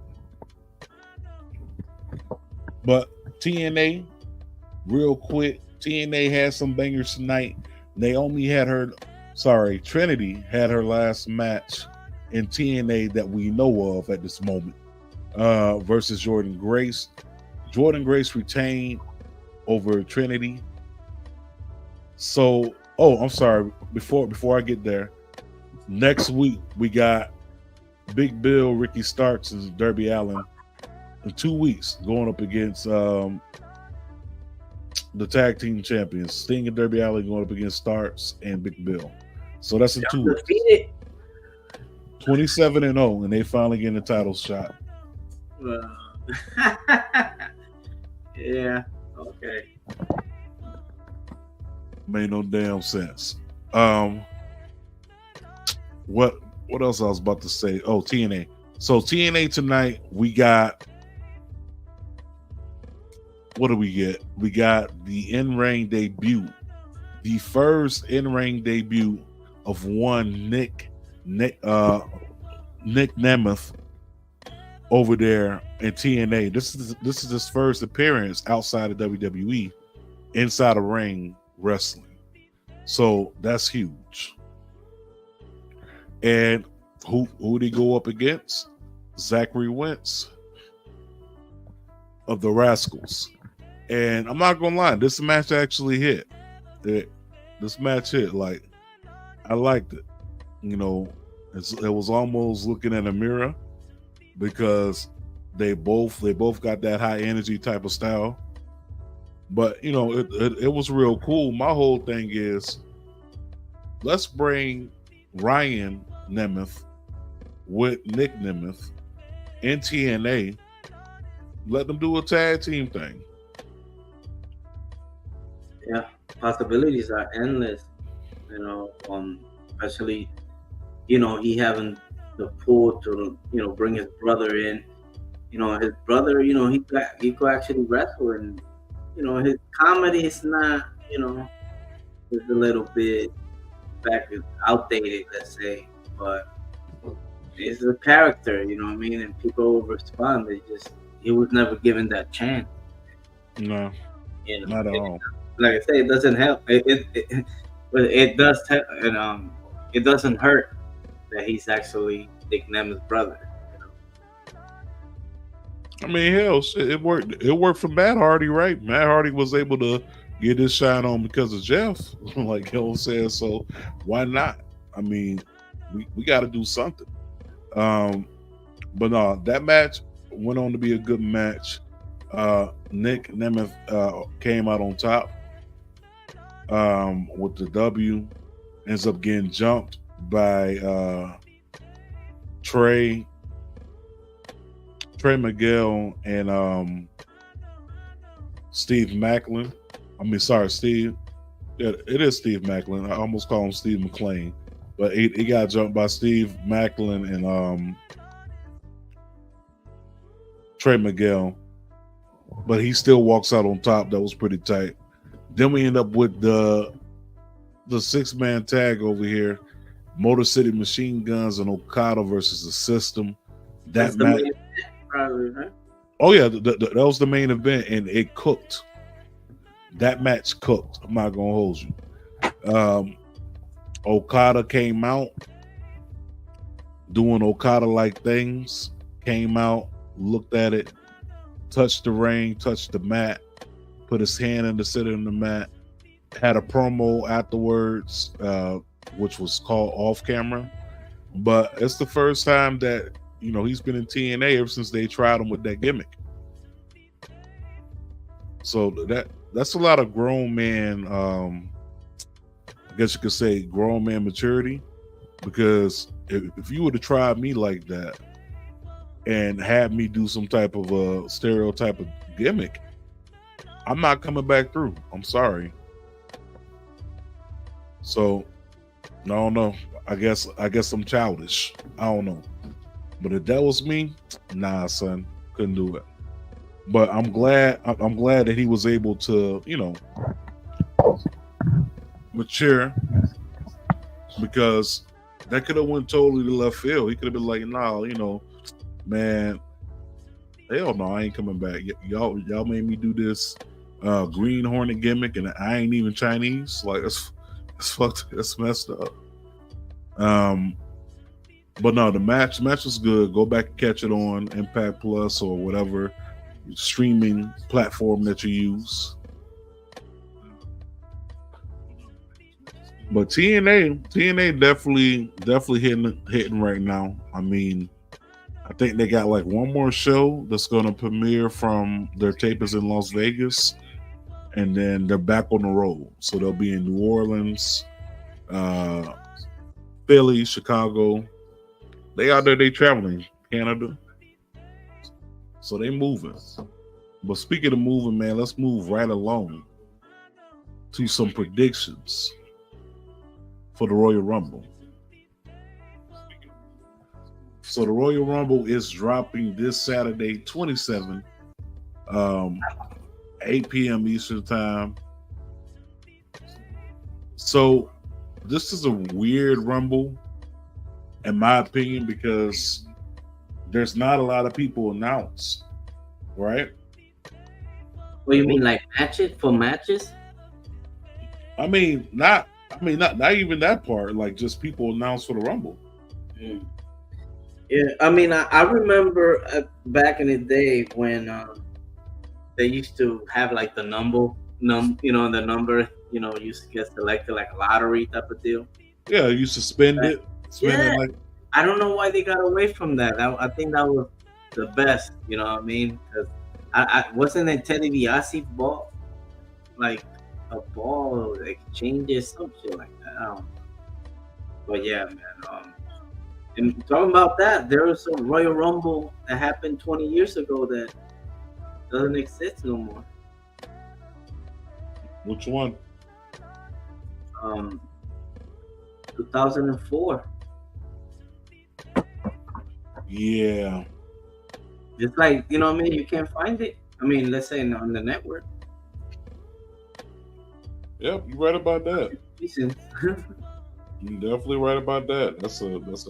But TNA, real quick, TNA had some bangers tonight. Trinity had her last match in TNA that we know of at this moment versus Jordan Grace. Jordan Grace retained over Trinity. So, I'm sorry. Before I get there, next week we got Big Bill, Ricky Starks, and Darby Allin in 2 weeks going up against the tag team champions. Sting and Darby Allin going up against Starks and Big Bill. So that's in 2 weeks. 27-0, and they finally getting a title shot. Yeah. Okay. Made no damn sense. what else I was about to say? Oh, TNA. So TNA tonight, we got, what do we get? We got the in-ring debut, the first in-ring debut of one Nick Nemeth over there in TNA. This is his first appearance outside of WWE, inside of ring wrestling. So that's huge. And who did he go up against? Zachary Wentz of the Rascals. And I'm not gonna lie, this match actually hit. This match hit. Like, I liked it. You know, it was almost looking in a mirror because they both got that high energy type of style. But you know, it was real cool. My whole thing is, let's bring Ryan Nemeth with Nick Nemeth in TNA. Let them do a tag team thing. Yeah, possibilities are endless. You know, especially, you know, he having the pull to, you know, bring his brother in. You know, his brother, you know, he could actually wrestle, and you know, his comedy is not, you know, it's a little bit outdated, let's say, but it's a character, you know what I mean, and people will respond. He was never given that chance. No, you know, not at all. Like I say, it doesn't help. But it does, and it doesn't hurt that he's actually Nick Nemeth's brother. I mean, hell, it worked. It worked for Matt Hardy, right? Matt Hardy was able to get his shine on because of Jeff, like Hill said. So why not? I mean, we got to do something. But no, that match went on to be a good match. Nick Nemeth came out on top with the W. Ends up getting jumped by Trey Miguel and Steve Macklin. I mean, sorry, Steve. Yeah, it is Steve Macklin. I almost call him Steve McLean, but he got jumped by Steve Macklin and Trey Miguel. But he still walks out on top. That was pretty tight. Then we end up with the 6-man tag over here: Motor City Machine Guns and Okada versus the System. That match. Probably, right? Oh yeah, that was the main event, and it cooked. That match cooked. I'm not gonna hold you. Okada came out doing Okada-like things. Came out, looked at it, touched the ring, touched the mat, put his hand in the center of the mat. Had a promo afterwards, which was called off camera. But it's the first time that, you know, he's been in TNA ever since they tried him with that gimmick. So that's a lot of grown man, I guess you could say grown man maturity, because if you would have tried me like that and had me do some type of a stereotype of gimmick, I'm not coming back through. I'm sorry. So I don't know. I guess I'm childish. I don't know. But if that was me, nah, son, couldn't do it. But I'm glad that he was able to, you know, mature, because that could have went totally to left field. He could have been like, nah, you know, man, hell no, I ain't coming back. Y'all made me do this Green Hornet gimmick, and I ain't even Chinese. Like, that's fucked. That's messed up. But no, the match was good. Go back and catch it on Impact Plus or whatever streaming platform that you use. But TNA definitely hitting right now. I mean, I think they got like one more show that's going to premiere from their tapers in Las Vegas, and then they're back on the road. So they'll be in New Orleans, Philly, Chicago. They out there, they traveling, Canada. So they moving. But speaking of moving, man, let's move right along to some predictions for the Royal Rumble. So the Royal Rumble is dropping this Saturday, 27, 8 p.m. Eastern time. So this is a weird Rumble, in my opinion, because there's not a lot of people announced, right? What do you mean, like matches for matches? Not even that part. Like just people announced for the Rumble. Mm. Yeah, I mean, I remember back in the day when they used to have like the the number, used to get selected like a lottery type of deal. Yeah, you suspend it. Yeah, I don't know why they got away from that. I think that was the best. You know what I mean? Because I wasn't it Teddy DiBiase ball, like a ball exchanges, some shit like that. I don't know. But yeah, man. And talking about that, there was a Royal Rumble that happened 20 years ago that doesn't exist no more. Which one? 2004. Yeah. It's like, you know what I mean? You can't find it. I mean, let's say on the network. Yep, you're right about that. Decent. You're definitely right about that. That's a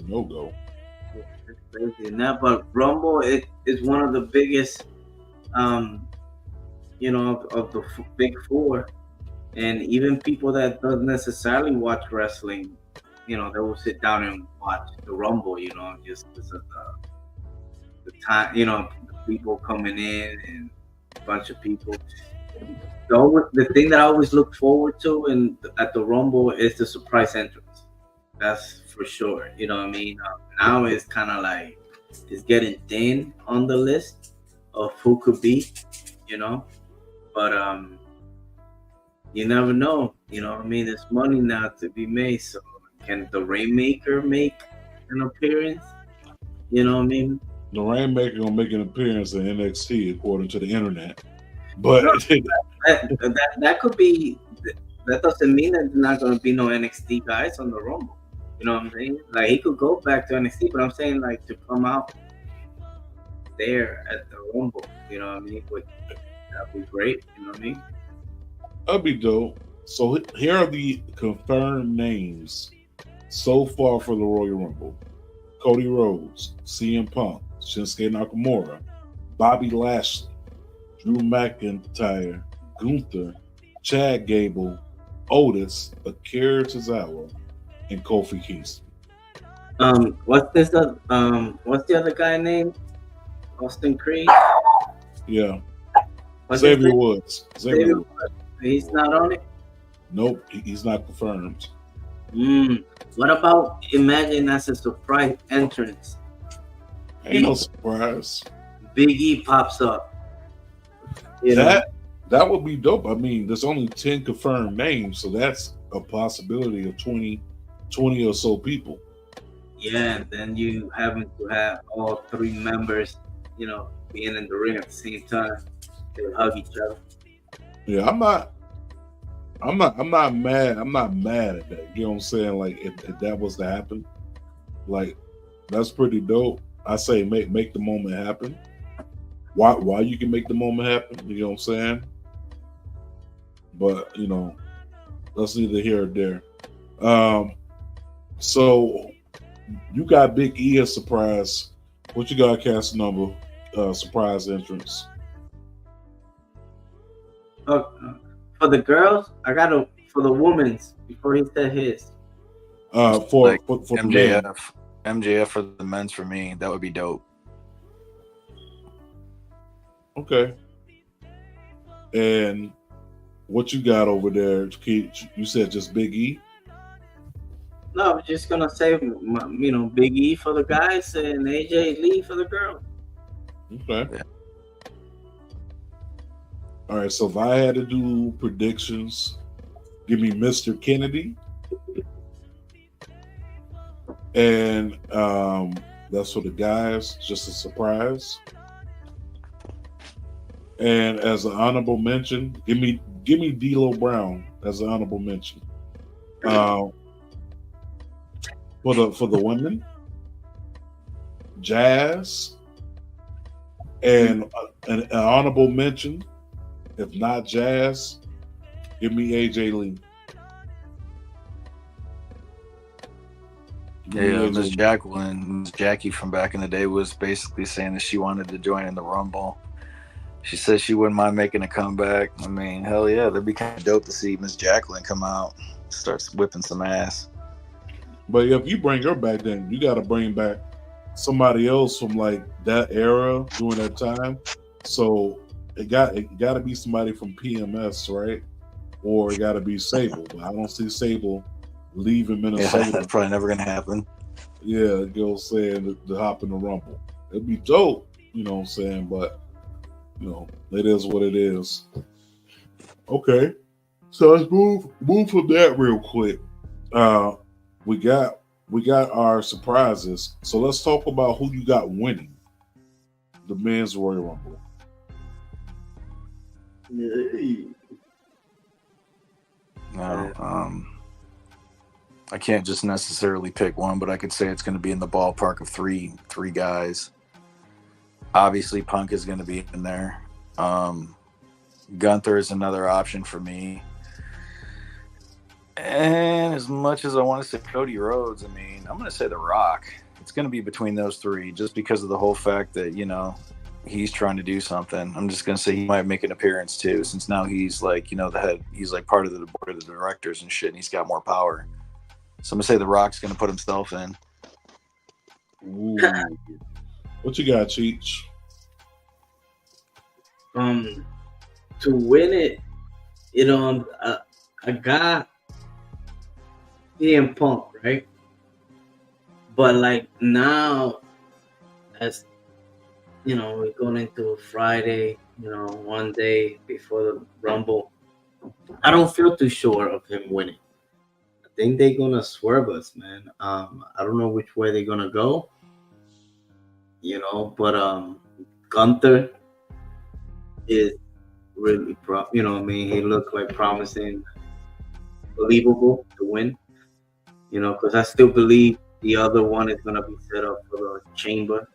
no-go. It's crazy. Now, but Rumble is one of the biggest, of the big four. And even people that don't necessarily watch wrestling, they will sit down and watch the Rumble, just because of the time, the people coming in and a bunch of people. The thing that I always look forward to at the Rumble is the surprise entrance. That's for sure. You know what I mean? Now it's kind of like it's getting thin on the list of who could be, but you never know. You know what I mean? There's money now to be made. So can the Rainmaker make an appearance? You know what I mean? The Rainmaker gonna make an appearance in NXT according to the internet, but that could be. That doesn't mean that there's not gonna be no NXT guys on the Rumble. You know what I'm saying? Like he could go back to NXT, but I'm saying like to come out there at the Rumble. You know what I mean? That'd be great. You know what I mean? That'd be dope. So here are the confirmed names so far for the Royal Rumble: Cody Rhodes, CM Punk, Shinsuke Nakamura, Bobby Lashley, Drew McIntyre, Gunther, Chad Gable, Otis, Akira Tozawa, and Kofi Kingston. What's the other guy named? Austin Creed? Yeah. Xavier Woods. Xavier Woods. He's not on it? Nope, he's not confirmed. What about imagine that's a surprise entrance? Ain't no surprise. Big E pops up. That would be dope. I mean, there's only 10 confirmed names, so that's a possibility of 20 or so people. Yeah, and then you having to have all three members, being in the ring at the same time. They would hug each other. Yeah, I'm not mad. I'm not mad at that. You know what I'm saying? Like if that was to happen, like that's pretty dope. I say make the moment happen. Why you can make the moment happen? You know what I'm saying? But that's neither here or there. So you got Big E as surprise. What you got, cast number? Surprise entrance. For the girls, I got for the women's before he said his. For MJF for the men's for me, that would be dope. Okay. And what you got over there? You said just Big E? No, I was just gonna say, Big E for the guys and AJ Lee for the girls. Okay. Yeah. All right. So if I had to do predictions, give me Mr. Kennedy, and that's for the guys. Just a surprise. And as an honorable mention, give me D'Lo Brown as an honorable mention. For the women, Jazz, and an honorable mention. If not Jazz, give me AJ Lee. Yeah, Miss Jackie from back in the day was basically saying that she wanted to join in the Rumble. She said she wouldn't mind making a comeback. I mean, hell yeah, that'd be kind of dope to see Miss Jacqueline come out, starts whipping some ass. But if you bring her back, then you got to bring back somebody else from like that era during that time. So it got to be somebody from PMS, right? Or it got to be Sable. But I don't see Sable leaving Minnesota. Yeah, that's probably never gonna happen. Yeah, go saying to hop in the Rumble. It'd be dope, you know what I'm saying? But you know, it is what it is. Okay, so let's move from that real quick. We got our surprises. So let's talk about who you got winning the men's Royal Rumble. No, I can't just necessarily pick one, but I could say it's going to be in the ballpark of three guys. Obviously, Punk is going to be in there. Gunther is another option for me. And as much as I want to say Cody Rhodes, I mean, I'm going to say The Rock. It's going to be between those three just because of the whole fact that, you know, he's trying to do something. I'm just going to say he might make an appearance too, since now he's like, you know, the head. He's like part of the board of the directors and shit, and he's got more power. So I'm going to say The Rock's going to put himself in. Ooh. What you got, Cheech? To win it, you know, I got CM Punk, right? But like now, as you know, we're going into Friday, you know, one day before the Rumble. I don't feel too sure of him winning. I think they're gonna swerve us, man. I don't know which way they're gonna go, you know, but Gunther is really you know what I mean, he looked like promising, believable to win, you know, because I still believe the other one is gonna be set up for the Chamber,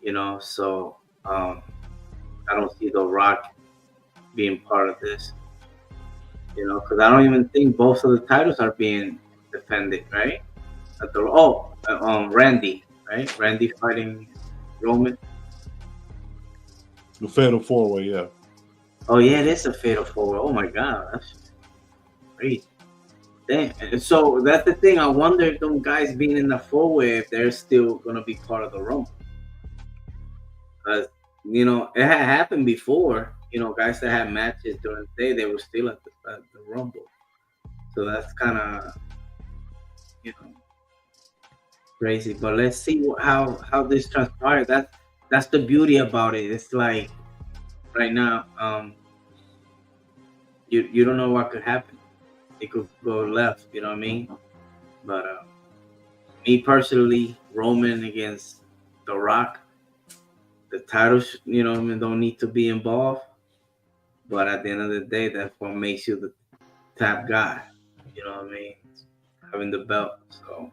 you know, so I don't see The Rock being part of this, you know, because I don't even think both of the titles are being defended, right? Randy, right? Randy fighting Roman. The Fatal 4-Way, yeah. Oh yeah, it is a Fatal 4-Way. Oh my God, that's great. Damn. And so that's the thing. I wonder if those guys being in the 4-Way, if they're still gonna be part of the Rumble. Because you know, it had happened before. You know, guys that had matches during the day, they were still at the Rumble. So that's kind of, you know, crazy. But let's see how this transpires. That's the beauty about it. It's like right now, you don't know what could happen. It could go left. You know what I mean? But me personally, Roman against The Rock, the titles, you know, don't need to be involved. But at the end of the day, that's what makes you the top guy. You know what I mean? Having the belt. So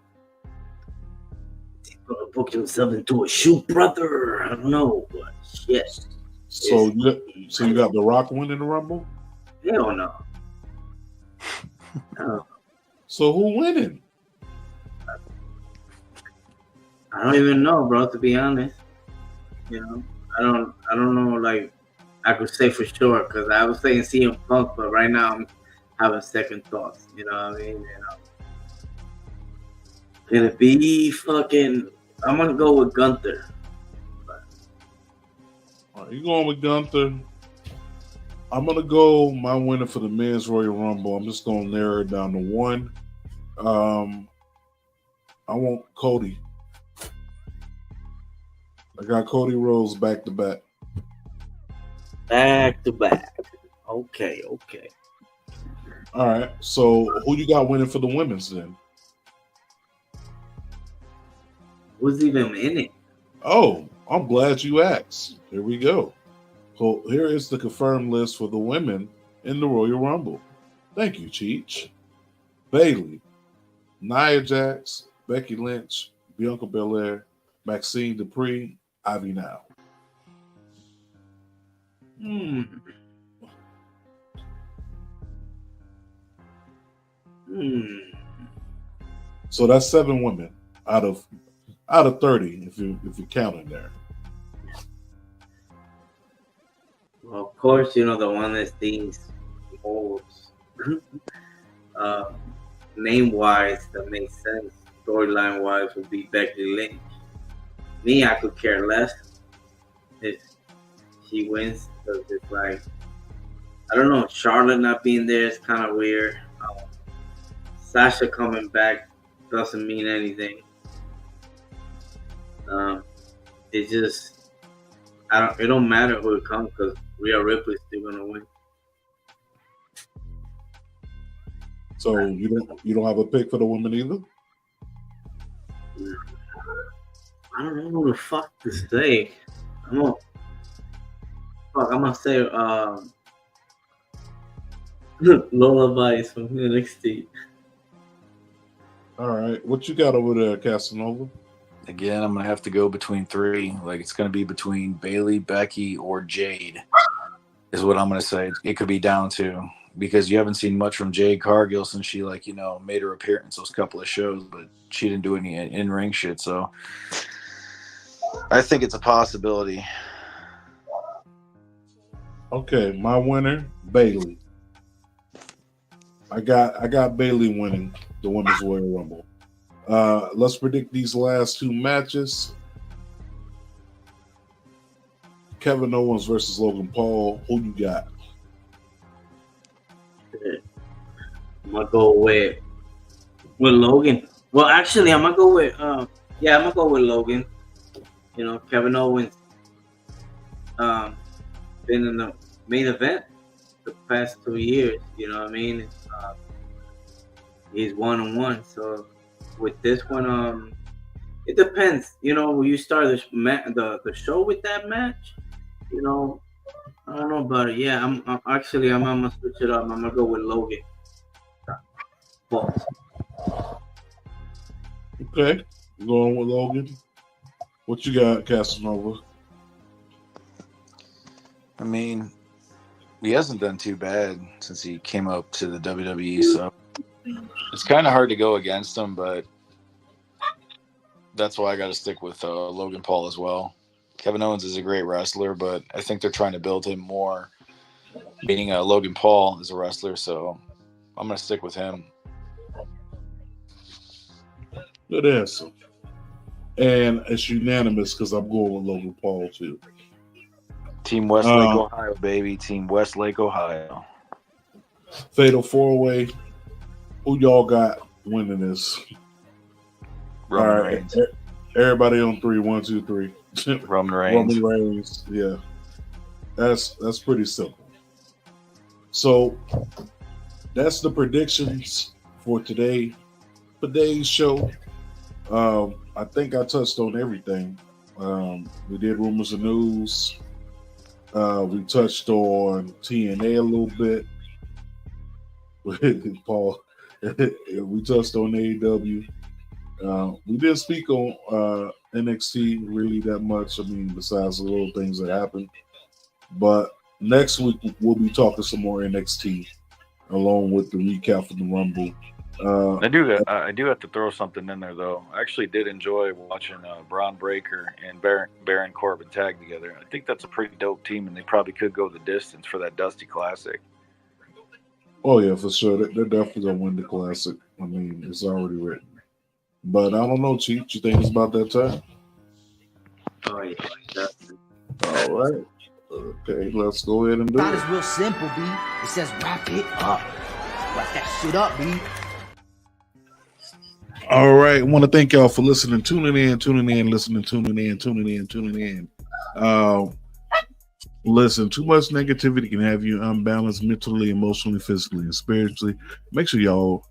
he's gonna book himself into a shoot, brother. I don't know, but shit. So you got The Rock winning the Rumble? Hell no. No. So who winning? I don't even know, bro, to be honest. You know, I don't know, like, I could say for sure, because I was saying CM Punk, but right now I'm having second thoughts. You know what I mean? You know, can it be fucking? I'm gonna go with Gunther. All right, you going with Gunther? I'm gonna go my winner for the men's Royal Rumble. I'm just gonna narrow it down to one. I want Cody. I got Cody Rhodes back to back. Back to back. Okay. All right. So who you got winning for the women's then? Who's even in it? Oh, I'm glad you asked. Here we go. So here is the confirmed list for the women in the Royal Rumble. Thank you, Cheech. Bayley, Nia Jax, Becky Lynch, Bianca Belair, Maxine Dupree, Ivy Now. So that's 7 women out of 30 if you're counting there. Well, of course, the one that these most name-wise that makes sense, storyline-wise, would be Becky Lynch. Me, I could care less if she wins, because it's like, I don't know, Charlotte not being there is kind of weird. Sasha coming back doesn't mean anything. It just, it don't matter who it comes, because Rhea Ripley's still gonna win. So you don't have a pick for the women either? I don't know who the fuck to say. I'm gonna say Lola Vice from NXT. All right, what you got over there, Casanova? Again, I'm gonna have to go between 3. Like, it's gonna be between Bailey, Becky, or Jade, is what I'm gonna say. It could be down to, because you haven't seen much from Jade Cargill since she made her appearance those couple of shows, but she didn't do any in-ring shit. So I think it's a possibility. Okay, my winner, Bailey. I got Bailey winning the Women's Royal Rumble. Let's predict these last 2 matches. Kevin Owens versus Logan Paul. Who you got? I'm gonna go with Logan. Well, actually, I'm gonna go with I'm gonna go with Logan. Kevin Owens been in the main event the past 2 years. You know what I mean? He's 1-1. So with this one, it depends. Will you start the show with that match? I don't know about it. Yeah, I'm gonna switch it up. I'm gonna go with Logan. False. Okay, going with Logan. What you got, Casanova? I mean, he hasn't done too bad since he came up to the WWE, so it's kind of hard to go against him, but that's why I got to stick with Logan Paul as well. Kevin Owens is a great wrestler, but I think they're trying to build him more, meaning Logan Paul is a wrestler, so I'm going to stick with him. Good answer. And it's unanimous because I'm going with Logan Paul too. Team Westlake, Ohio, baby. Team Westlake, Ohio. Fatal 4-way. Who y'all got winning this? Roman Reigns. Everybody on 3. 1, 2, 3. Roman Reigns. Roman Reigns. Yeah. That's pretty simple. So that's the predictions for today's show. I think I touched on everything. We did rumors and news. We touched on TNA a little bit with Paul. We touched on AEW. We didn't speak on NXT really that much. I mean, besides the little things that happened. But next week we'll be talking some more NXT along with the recap of the Rumble. I do have to throw something in there though. I actually did enjoy watching Braun Breaker and Baron Corbin tag together. I think that's a pretty dope team, and they probably could go the distance for that Dusty Classic. Oh yeah, for sure. They're definitely gonna win the Classic. I mean, it's already written. But I don't know, Chief. You think it's about that time? Oh yeah, definitely. All right. Okay, let's go ahead and do Thought it. it's real simple, B. It says wrap it up. Wrap that shit up, B. All right. I want to thank y'all for listening, tuning in. Listen, too much negativity can have you unbalanced mentally, emotionally, physically, and spiritually. Make sure y'all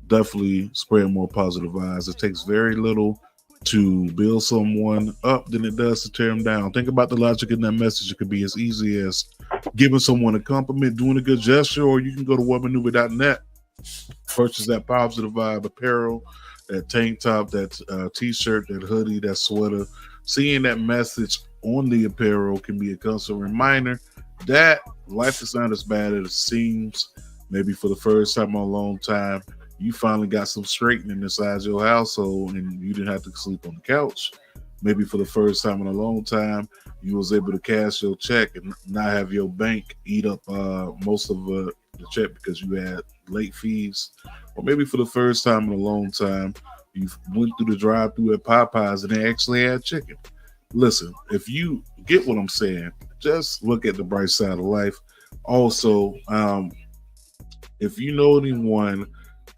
definitely spread more positive vibes. It takes very little to build someone up than it does to tear them down. Think about the logic in that message. It could be as easy as giving someone a compliment, doing a good gesture, or you can go to womaneuver.net, purchase that positive vibe apparel, that tank top, that t-shirt, that hoodie, that sweater, seeing that message on the apparel can be a constant reminder that life is not as bad as it seems. Maybe for the first time in a long time, you finally got some straightening inside your household and you didn't have to sleep on the couch. Maybe for the first time in a long time, you was able to cash your check and not have your bank eat up most of the check because you had late fees. Or maybe for the first time in a long time, you went through the drive-through at Popeyes and they actually had chicken. Listen, if you get what I'm saying, just look at the bright side of life. Also, if you know anyone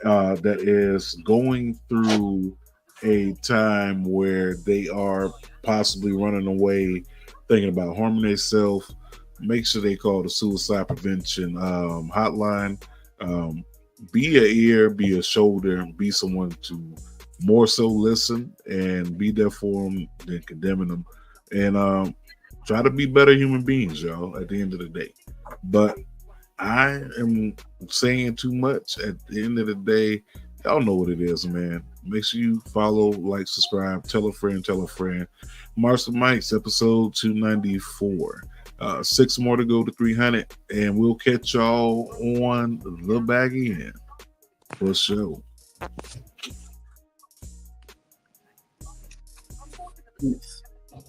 that is going through a time where they are possibly running away, thinking about harming themselves, make sure they call the suicide prevention hotline. Be a ear, be a shoulder, be someone to more so listen and be there for them than condemning them. And try to be better human beings, y'all, at the end of the day. But I am saying too much. At the end of the day, y'all know what it is, man. Make sure you follow, like, subscribe, tell a friend, tell a friend. Marshall Mike's episode 294. 6 more to go to 300, and we'll catch y'all on the back end for sure. Yes.